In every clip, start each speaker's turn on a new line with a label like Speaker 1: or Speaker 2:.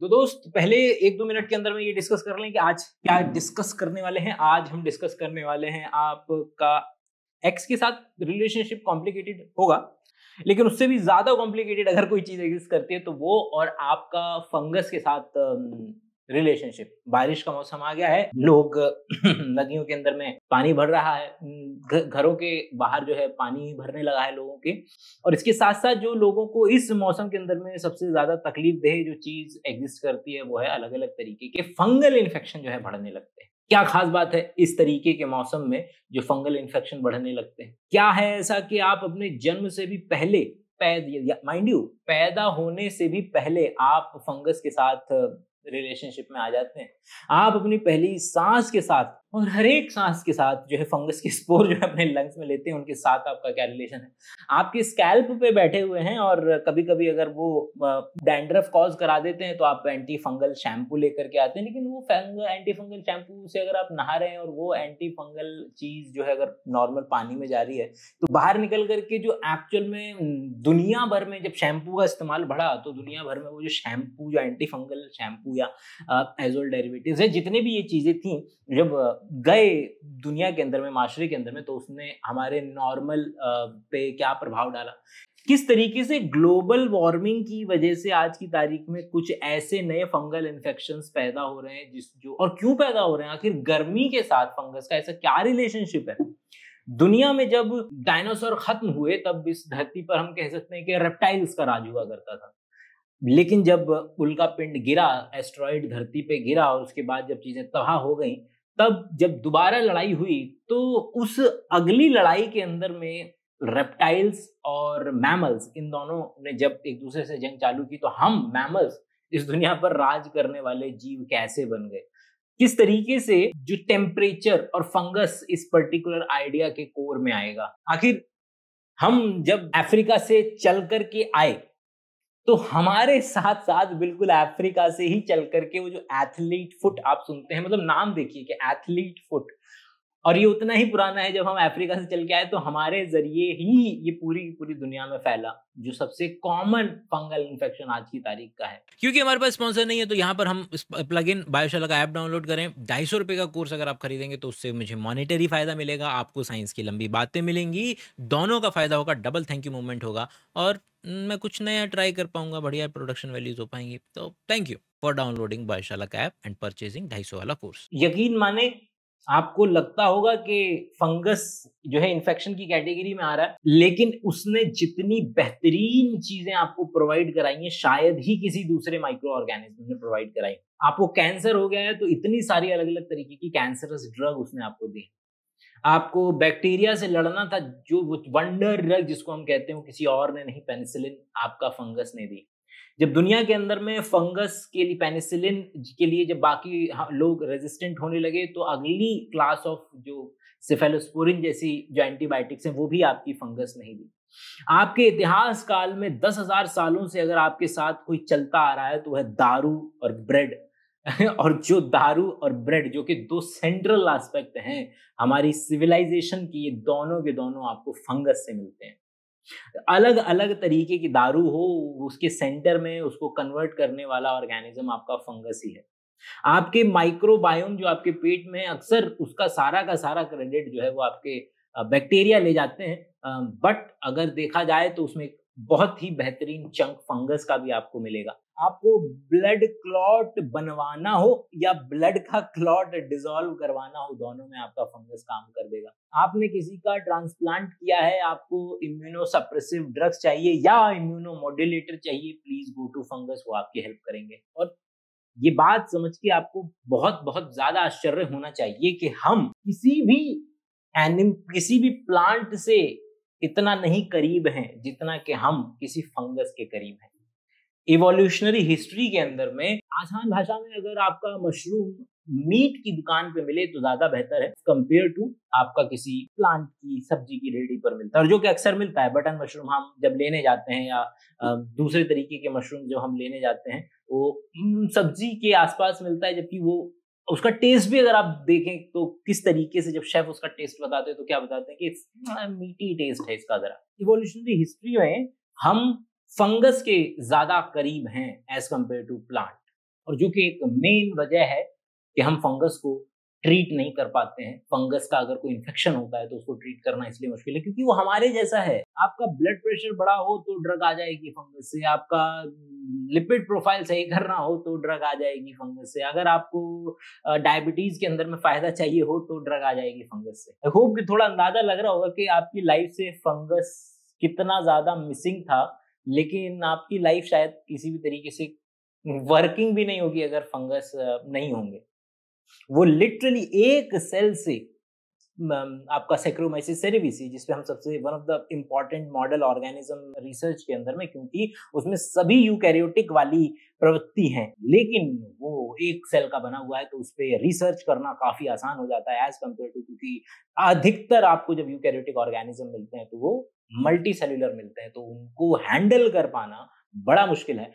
Speaker 1: तो दोस्त पहले 1-2 मिनट के अंदर में ये डिस्कस कर लें कि आज क्या डिस्कस करने वाले हैं। आज हम डिस्कस करने वाले हैं आपका एक्स के साथ रिलेशनशिप कॉम्प्लिकेटेड होगा, लेकिन उससे भी ज़्यादा कॉम्प्लिकेटेड अगर कोई चीज़ एग्ज़िस्ट करती है तो वो और आपका फंगस के साथ रिलेशनशिप। बारिश का मौसम आ गया है, लोग नदियों के अंदर में पानी भर रहा है, घरों के बाहर जो है पानी भरने लगा है लोगों के। और इसके साथ-साथ जो लोगों को इस मौसम के अंदर में सबसे ज़्यादा तकलीफ़देह जो चीज़ एग्ज़िस्ट करती है, वो है अलग-अलग तरीके के फंगल इन्फेक्शन जो है बढ़ने लगते हैं। क्या ख़ास बात है इस तरीके के मौसम में जो फंगल इन्फेक्शन बढ़ने लगते हैं? क्या है ऐसा कि आप अपने जन्म से भी पहले माइंड यू पैदा होने से भी पहले आप फंगस के साथ रिलेशनशिप में आ जाते हैं। आप अपनी पहली सांस के साथ और हर एक सांस के साथ जो है फंगस के स्पोर जो है अपने लंग्स में लेते हैं, उनके साथ आपका क्या रिलेशन है। आपके स्कैल्प पे बैठे हुए हैं और कभी-कभी अगर वो डैंड्रफ कॉज करा देते हैं तो आप एंटी फंगल शैम्पू लेकर के आते हैं, लेकिन वो एंटी फंगल शैम्पू से अगर आप नहा रहे हैं और वो एंटी फंगल चीज जो है अगर नॉर्मल पानी में जा रही है, तो बाहर निकल करके जो एक्चुअल में दुनिया भर में जब शैम्पू का इस्तेमाल बढ़ा तो दुनिया भर में वो जो शैम्पू, जो एंटी फंगल शैम्पू या एजोल डेरिवेटिव्स है, जितने भी ये चीजें थी, जब गए दुनिया के अंदर में, माशरे के अंदर में, तो उसने हमारे नॉर्मल पे क्या प्रभाव डाला। किस तरीके से ग्लोबल वार्मिंग की वजह से आज की तारीख में कुछ ऐसे नए फंगल इन्फेक्शंस पैदा हो रहे हैं और क्यों पैदा हो रहे हैं, आखिर गर्मी के साथ फंगस का ऐसा क्या रिलेशनशिप है। दुनिया में जब डायनासोर खत्म हुए तब इस धरती पर हम कह सकते हैं कि रेप्टाइल्स का राज हुआ करता था, लेकिन जब उल्का पिंड गिरा, एस्ट्रॉइड धरती पे गिरा और उसके बाद जब चीजें तबाह हो गई, तब जब दोबारा लड़ाई हुई तो उस अगली लड़ाई के अंदर में रेप्टाइल्स और मैमल्स, इन दोनों ने जब एक दूसरे से जंग चालू की तो हम मैमल्स, इस दुनिया पर राज करने वाले जीव कैसे बन गए। किस तरीके से जो टेम्परेचर और फंगस इस पर्टिकुलर आइडिया के कोर में आएगा। आखिर हम जब अफ्रीका से चल करके आए तो हमारे साथ साथ बिल्कुल अफ्रीका से ही चल करके वो जो एथलीट फुट आप सुनते हैं, मतलब नाम देखिए कि एथलीट फुट, और ये उतना ही पुराना है। जब हम अफ्रीका से चल के आए तो हमारे जरिए ही ये पूरी पूरी दुनिया में फैला जो सबसे कॉमन फंगल इन्फेक्शन आज की तारीख का है। क्योंकि हमारे पास स्पॉन्सर नहीं है तो यहाँ पर हम प्लग इन बायोशाला का ऐप डाउनलोड करें। 250 रुपये का कोर्स अगर आप खरीदेंगे तो उससे मुझे मॉनेटरी फायदा मिलेगा, आपको साइंस की लंबी बातें मिलेंगी, दोनों का फायदा होगा, डबल थैंक यू मूवमेंट होगा और मैं कुछ नया ट्राई कर पाऊंगा, बढ़िया प्रोडक्शन वैल्यूज हो पाएंगी। तो थैंक यू फॉर डाउनलोडिंग बायोशाला का ऐप एंड परचेजिंग 250 वाला कोर्स। यकीन माने आपको लगता होगा कि फंगस जो है इन्फेक्शन की कैटेगरी में आ रहा है, लेकिन उसने जितनी बेहतरीन चीजें आपको प्रोवाइड कराई हैं शायद ही किसी दूसरे माइक्रो ऑर्गेनिज्म ने प्रोवाइड कराई। आपको कैंसर हो गया है तो इतनी सारी अलग अलग तरीके की कैंसरस ड्रग उसने आपको दी। आपको बैक्टीरिया से लड़ना था, जो वंडर ड्रग जिसको हम कहते हैं, वो किसी और ने नहीं, पेनिसिलिन आपका फंगस ने दी। जब दुनिया के अंदर में फंगस के लिए, पेनिसिलिन के लिए जब बाकी लोग रेजिस्टेंट होने लगे तो अगली क्लास ऑफ जो सेफेलोस्पोरिन जैसी जो एंटीबायोटिक्स हैं वो भी आपकी फंगस नहीं दी। आपके इतिहास काल में 10,000 सालों से अगर आपके साथ कोई चलता आ रहा है तो वह दारू और ब्रेड और जो दारू और ब्रेड जो कि दो सेंट्रल एस्पेक्ट हैं हमारी सिविलाइजेशन की, ये दोनों के दोनों आपको फंगस से मिलते हैं। अलग अलग तरीके की दारू हो, उसके सेंटर में उसको कन्वर्ट करने वाला ऑर्गेनिज्म आपका फंगस ही है। आपके माइक्रोबायोम जो आपके पेट में, अक्सर उसका सारा का सारा क्रेडिट जो है वो आपके बैक्टीरिया ले जाते हैं, बट अगर देखा जाए तो उसमें बहुत ही बेहतरीन चंक फंगस का भी आपको मिलेगा। आपको ब्लड क्लॉट बनवाना हो या ब्लड का क्लॉट डिसॉल्व करवाना हो, दोनों में आपका फंगस काम कर देगा। आपने किसी का ट्रांसप्लांट किया है, आपको इम्यूनोसप्रेसिव ड्रग्स चाहिए या इम्यूनोमोड्यूलेटर चाहिए, प्लीज गो टू फंगस, वो आपकी हेल्प करेंगे। और ये बात समझ के आपको बहुत बहुत ज्यादा आश्चर्य होना चाहिए कि हम किसी भी प्लांट से इतना नहीं करीब हैं जितना कि हम किसी फंगस के करीब हैं। इवोल्यूशनरी हिस्ट्री के अंदर में आसान भाषा में अगर आपका मशरूम मीट की दुकान पे मिले तो ज्यादा बेहतर है कंपेयर टू आपका किसी प्लांट की सब्जी की रेडी पर मिलता है, और जो कि अक्सर मिलता है। बटन मशरूम हम जब लेने जाते हैं या दूसरे तरीके के मशरूम जो हम लेने जाते हैं वो सब्जी के आसपास मिलता है, जबकि वो उसका टेस्ट भी अगर आप देखें तो किस तरीके से जब शेफ उसका टेस्ट बताते हैं तो क्या बताते हैं कि मीठी टेस्ट है इसका। जरा इवोल्यूशनरी हिस्ट्री में हम फंगस के ज्यादा करीब हैं एज कंपेयर टू प्लांट। और जो कि एक मेन वजह है कि हम फंगस को ट्रीट नहीं कर पाते हैं। फंगस का अगर कोई इन्फेक्शन होता है तो उसको ट्रीट करना इसलिए मुश्किल है क्योंकि वो हमारे जैसा है। आपका ब्लड प्रेशर बढ़ा हो तो ड्रग आ जाएगी फंगस से, आपका लिपिड प्रोफाइल सही करना हो तो ड्रग आ जाएगी फंगस से, अगर आपको डायबिटीज के अंदर में फायदा चाहिए हो तो ड्रग आ जाएगी फंगस से। आई होप कि थोड़ा अंदाजा लग रहा होगा कि आपकी लाइफ से फंगस कितना ज्यादा मिसिंग था, लेकिन आपकी लाइफ शायद किसी भी तरीके से वर्किंग भी नहीं होगी अगर फंगस नहीं होंगे। वो लिटरली एक सेल से आपका सैक्रोमाइसिस सेरेविसी, जिसपे हम सबसे one of the important model organism research के अंदर में, क्योंकि उसमें सभी यूकैरियोटिक वाली प्रवृत्ति हैं, लेकिन वो एक सेल का बना हुआ है तो उस पर रिसर्च करना काफी आसान हो जाता है एज कम्पेयर टू, क्योंकि अधिकतर आपको जब यूकैरियोटिक ऑर्गेनिज्म मिलते हैं तो वो मल्टी सेल्यूलर मिलते हैं, तो उनको हैंडल कर पाना बड़ा मुश्किल है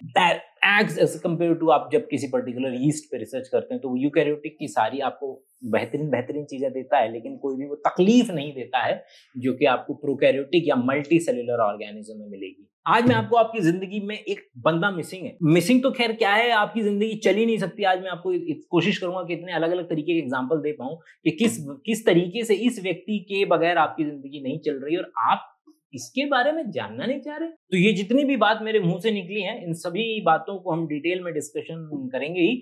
Speaker 1: एज कम्पेयर टू आप जब किसी पर्टिकुलर यीस्ट पे रिसर्च करते हैं तो यूकैरियोटिक की सारी आपको बेहतरीन चीजें देता है, लेकिन कोई भी वो तकलीफ नहीं देता है जो कि आपको प्रोकैरियोटिक या मल्टी सेल्यूलर ऑर्गेनिज्म में मिलेगी। आज मैं आपको आपकी जिंदगी में एक बंदा मिसिंग तो खैर क्या है, आपकी जिंदगी चल ही नहीं सकती। आज मैं आपको कोशिश करूंगा कि इतने अलग अलग तरीके के एग्जाम्पल दे पाऊं कि किस तरीके से इस व्यक्ति के बगैर आपकी जिंदगी नहीं चल रही और आप इसके बारे में जानना नहीं चाह रहे। तो ये जितनी भी बात मेरे मुंह से निकली है, इन सभी बातों को हम डिटेल में डिस्कशन करेंगे ही।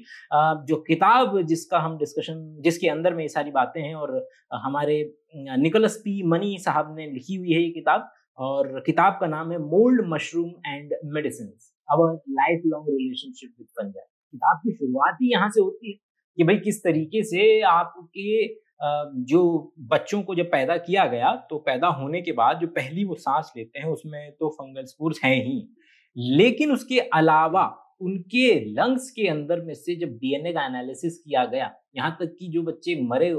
Speaker 1: जो किताब जिसके अंदर में ये सारी बातें हैं, और हमारे निकोलस पी मनी साहब ने लिखी हुई है ये किताब, और किताब का नाम है mould, mushroom and medicine, our life long relationship with fungi. किताब की शुरुआत ही यहाँ से होती है कि भाई किस तरीके से आपके जो बच्चों को जब पैदा किया गया तो पैदा होने के बाद जो पहली वो सांस लेते हैं उसमें तो फंगल स्पोर्स हैं ही, लेकिन उसके अलावा उनके लंग्स के अंदर में से जब डीएनए का एनालिसिस किया गया, यहाँ तक कि जो बच्चे मरे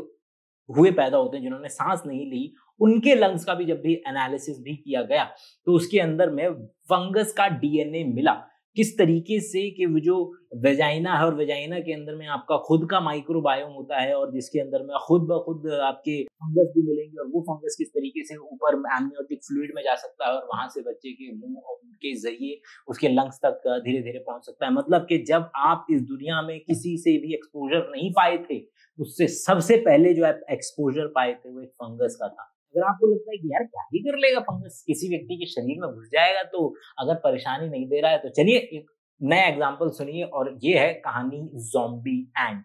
Speaker 1: हुए पैदा होते हैं जिन्होंने सांस नहीं ली, उनके लंग्स का भी जब भी एनालिसिस भी किया गया तो उसके अंदर में फंगस का डीएनए मिला। किस तरीके से कि वो जो वेजाइना है और वेजाइना के अंदर में आपका खुद का माइक्रोबायोम होता है और जिसके अंदर में खुद ब खुद आपके फंगस भी मिलेंगे, और वो फंगस किस तरीके से ऊपर एमनियोटिक फ्लूइड में जा सकता है और वहां से बच्चे के मुंह के जरिए उसके लंग्स तक धीरे धीरे पहुंच सकता है। मतलब कि जब आप इस दुनिया में किसी से भी एक्सपोजर नहीं पाए थे, उससे सबसे पहले जो आप एक्सपोजर पाए थे वो एक फंगस का था। अगर आपको लगता है कि यार क्या ही कर लेगा फंगस, किसी व्यक्ति के शरीर में घुस जाएगा तो अगर परेशानी नहीं दे रहा है, तो चलिए एक नया एग्जांपल सुनिए, और ये है कहानी ज़ॉम्बी एंट।